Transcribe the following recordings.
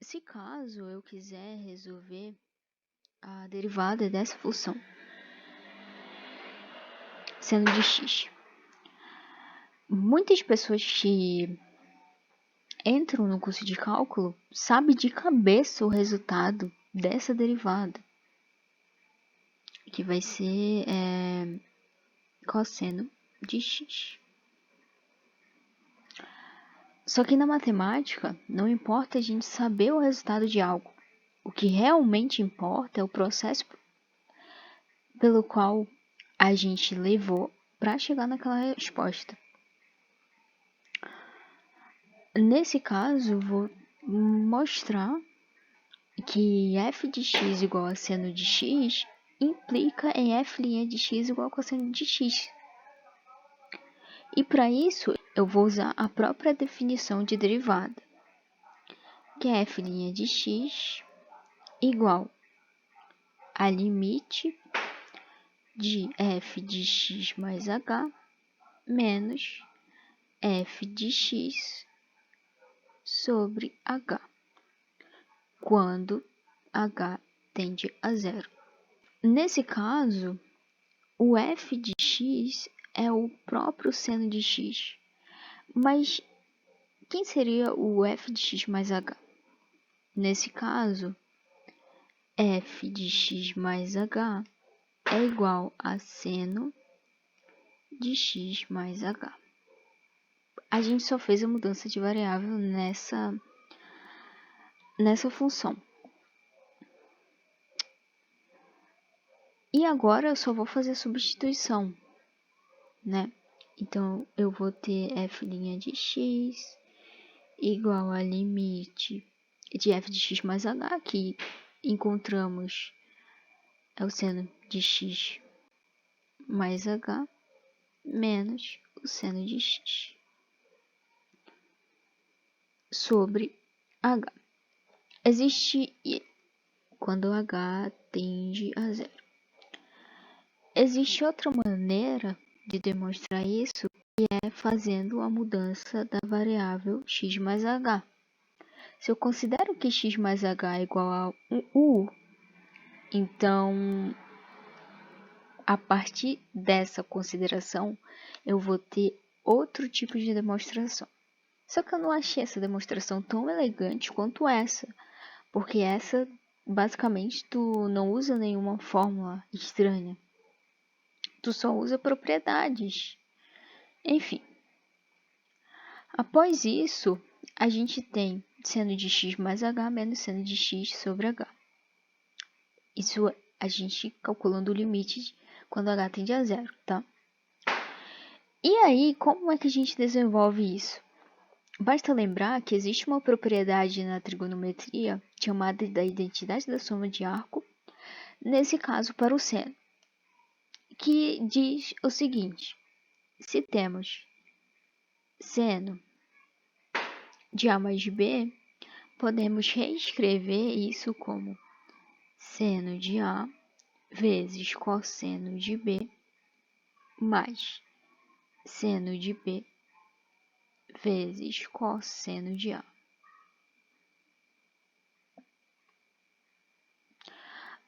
Se caso eu quiser resolver a derivada dessa função, seno de x, muitas pessoas que entram no curso de cálculo sabem de cabeça o resultado dessa derivada, que vai ser cosseno de x. Só que na matemática, não importa a gente saber o resultado de algo. O que realmente importa é o processo pelo qual a gente levou para chegar naquela resposta. Nesse caso, vou mostrar que f de x igual a seno de x implica em f' de x igual a cosseno de x. E para isso, eu vou usar a própria definição de derivada, que é f' de x igual a limite de f de x mais h menos f de x sobre h, quando h tende a zero. Nesse caso, o f de x é o próprio seno de x, mas quem seria o f de x mais h? Nesse caso, f de x mais h é igual a seno de x mais h. A gente só fez a mudança de variável nessa função. E agora eu só vou fazer a substituição, né? Então, eu vou ter f' de x igual a limite de f de x mais h, que encontramos é o seno de x mais h, menos o seno de x sobre h. Existe quando h tende a zero. Existe outra maneira de demonstrar isso, que é fazendo a mudança da variável x mais h. Se eu considero que x mais h é igual a u, então, a partir dessa consideração, eu vou ter outro tipo de demonstração. Só que eu não achei essa demonstração tão elegante quanto essa, porque essa, basicamente, tu não usa nenhuma fórmula estranha. Tu só usa propriedades. Enfim. Após isso, a gente tem seno de x mais h menos seno de x sobre h. Isso a gente calculando o limite quando h tende a zero, tá? E aí, como é que a gente desenvolve isso? Basta lembrar que existe uma propriedade na trigonometria chamada da identidade da soma de arco, nesse caso para o seno, que diz o seguinte: se temos seno de a mais de b, podemos reescrever isso como seno de a vezes cosseno de b mais seno de b vezes cosseno de a.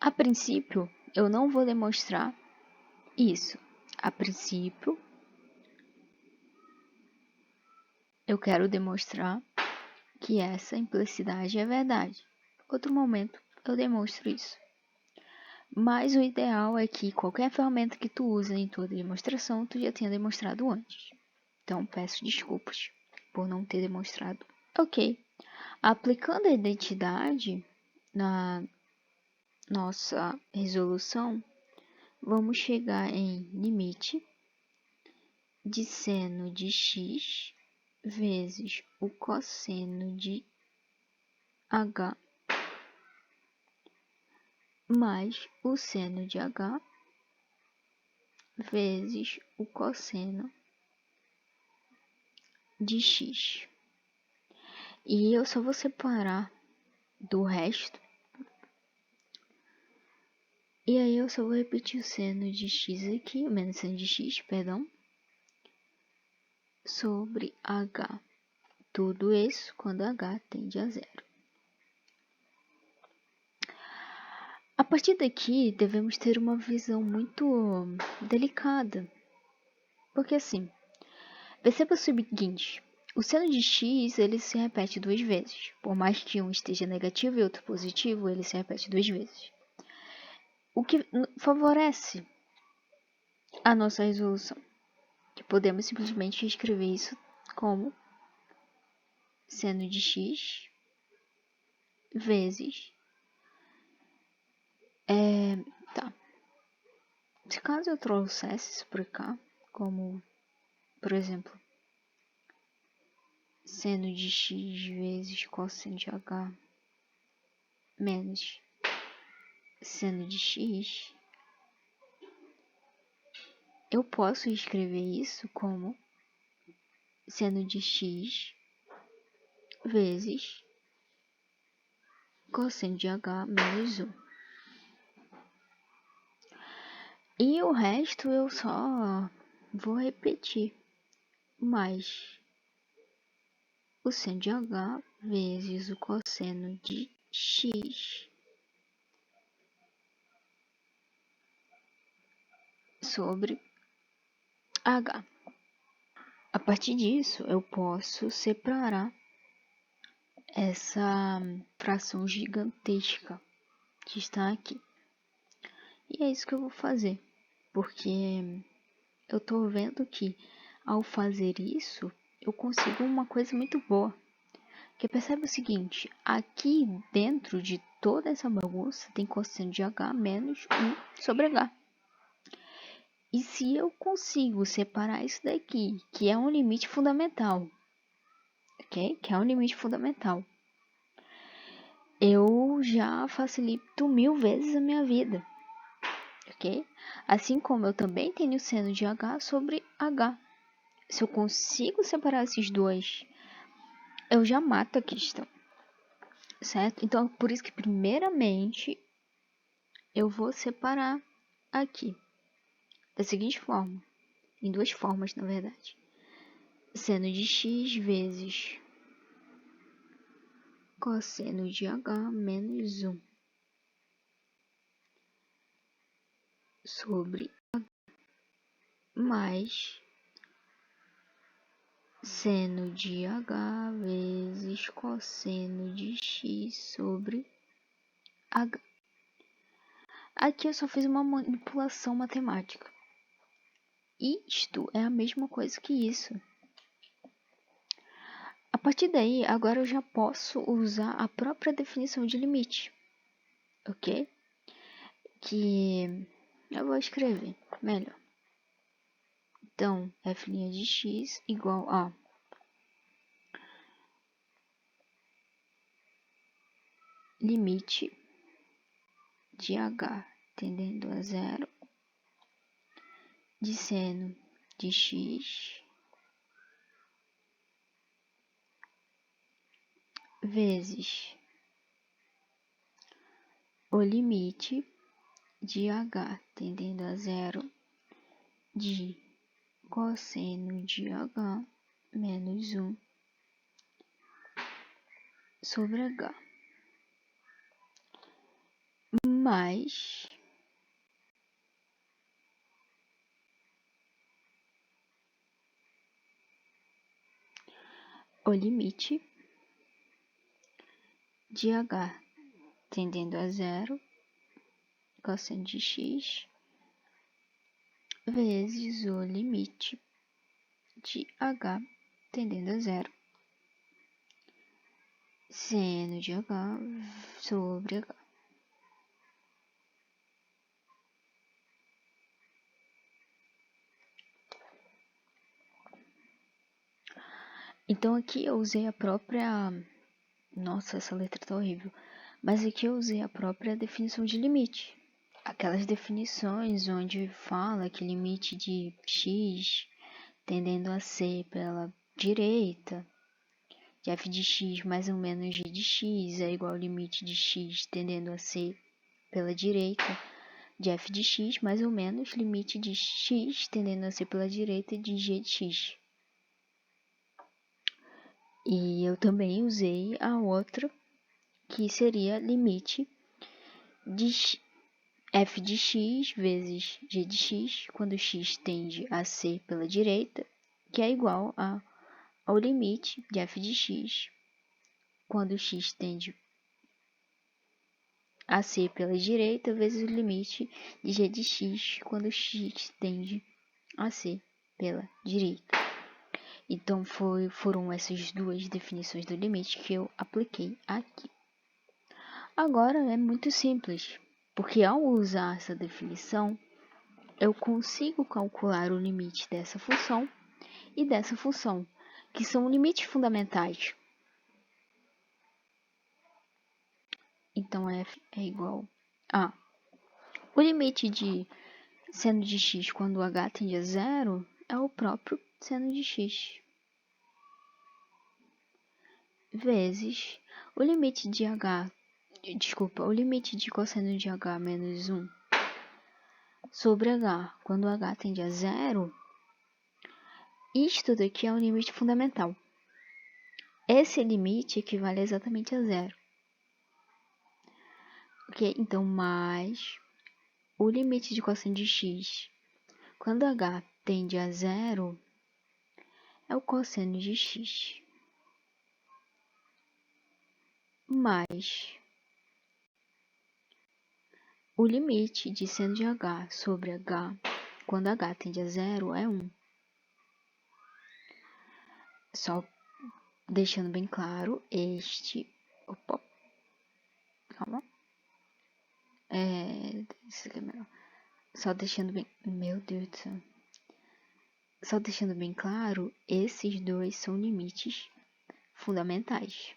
A princípio, eu não vou demonstrar isso. A princípio, eu quero demonstrar que essa implicidade é verdade. Outro momento, eu demonstro isso. Mas o ideal é que qualquer ferramenta que tu use em tua demonstração, tu já tenha demonstrado antes. Então, peço desculpas por não ter demonstrado. Ok. Aplicando a identidade na nossa resolução, vamos chegar em limite de seno de x vezes o cosseno de h mais o seno de h vezes o cosseno de x. E eu só vou separar do resto. E aí eu só vou repetir o seno de x aqui, o menos seno de x, perdão, sobre h. Tudo isso quando h tende a zero. A partir daqui, devemos ter uma visão muito delicada. Porque assim, perceba o seguinte, o seno de x ele se repete 2 vezes. Por mais que um esteja negativo e outro positivo, ele se repete 2 vezes. O que favorece a nossa resolução. Que podemos simplesmente escrever isso como seno de x vezes... Tá. Se caso eu trouxesse isso para cá, como, por exemplo, seno de x vezes cosseno de h menos seno de x, eu posso escrever isso como seno de x vezes cosseno de h menos 1. E o resto eu só vou repetir, mais o seno de h vezes o cosseno de x sobre h. A partir disso, eu posso separar essa fração gigantesca que está aqui. E é isso que eu vou fazer, porque eu estou vendo que ao fazer isso, eu consigo uma coisa muito boa. Que percebe o seguinte, aqui dentro de toda essa bagunça tem cosseno de h menos 1 sobre h. E se eu consigo separar isso daqui, que é um limite fundamental, ok? Que é um limite fundamental, eu já facilito 1000 vezes a minha vida, ok? Assim como eu também tenho seno de h sobre h. Se eu consigo separar esses dois, eu já mato a questão, certo? Então, por isso que primeiramente eu vou separar aqui, da seguinte forma, em duas formas na verdade. Seno de x vezes cosseno de h menos 1 sobre h mais seno de h vezes cosseno de x sobre h. Aqui eu só fiz uma manipulação matemática. Isto é a mesma coisa que isso. A partir daí, agora eu já posso usar a própria definição de limite, ok? Que eu vou escrever melhor. Então, f' de x igual a limite de h tendendo a zero de seno de x vezes o limite de h tendendo a zero de cosseno de h menos 1 sobre h mais o limite de h tendendo a zero cosseno de x vezes o limite de h tendendo a zero seno de h sobre h. Então aqui eu usei a própria... Nossa, essa letra tá horrível. Mas aqui eu usei a própria definição de limite. Aquelas definições onde fala que limite de x tendendo a ser pela direita, de f de x mais ou menos g de x é igual ao limite de x tendendo a ser pela direita, de f de x mais ou menos limite de x tendendo a ser pela direita de g de x. E eu também usei a outra, que seria limite de f de x vezes g de x, quando x tende a ser pela direita, que é igual ao limite de f de x, quando x tende a ser pela direita, vezes o limite de g de x, quando x tende a ser pela direita. Então, foram essas duas definições do limite que eu apliquei aqui. Agora, é muito simples, porque ao usar essa definição, eu consigo calcular o limite dessa função e dessa função, que são limites fundamentais. Então, f é igual a... O limite de seno de x quando h tende a zero é o próprio seno de x, vezes o limite de o limite de cosseno de h menos 1 sobre h quando h tende a zero. Isto daqui é o limite fundamental. Esse limite equivale exatamente a zero. Ok? Então, mais o limite de cosseno de x quando h tende a zero é o cosseno de x, mais o limite de seno de h sobre h quando h tende a zero é 1. Só deixando bem claro, Opa, calma. Isso aqui é melhor. Só deixando bem... Meu Deus do céu. Só deixando bem claro, esses dois são limites fundamentais.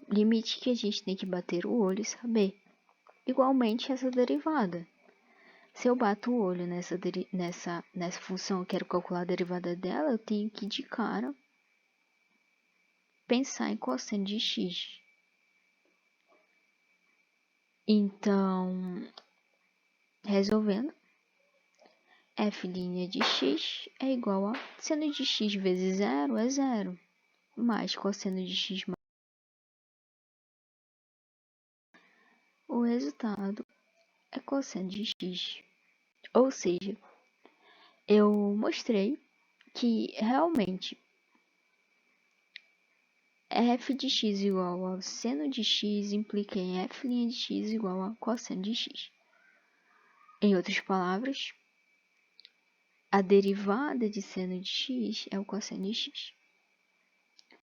Limite que a gente tem que bater o olho e saber. Igualmente essa derivada. Se eu bato o olho nessa função, eu quero calcular a derivada dela, eu tenho que de cara pensar em cosseno de x. Então, resolvendo, f' de x é igual a seno de x vezes zero é zero, mais cosseno de x mais... O resultado é cosseno de x. Ou seja, eu mostrei que realmente f de x igual ao seno de x implica em f' de x igual a cosseno de x. Em outras palavras, a derivada de seno de x é o cosseno de x.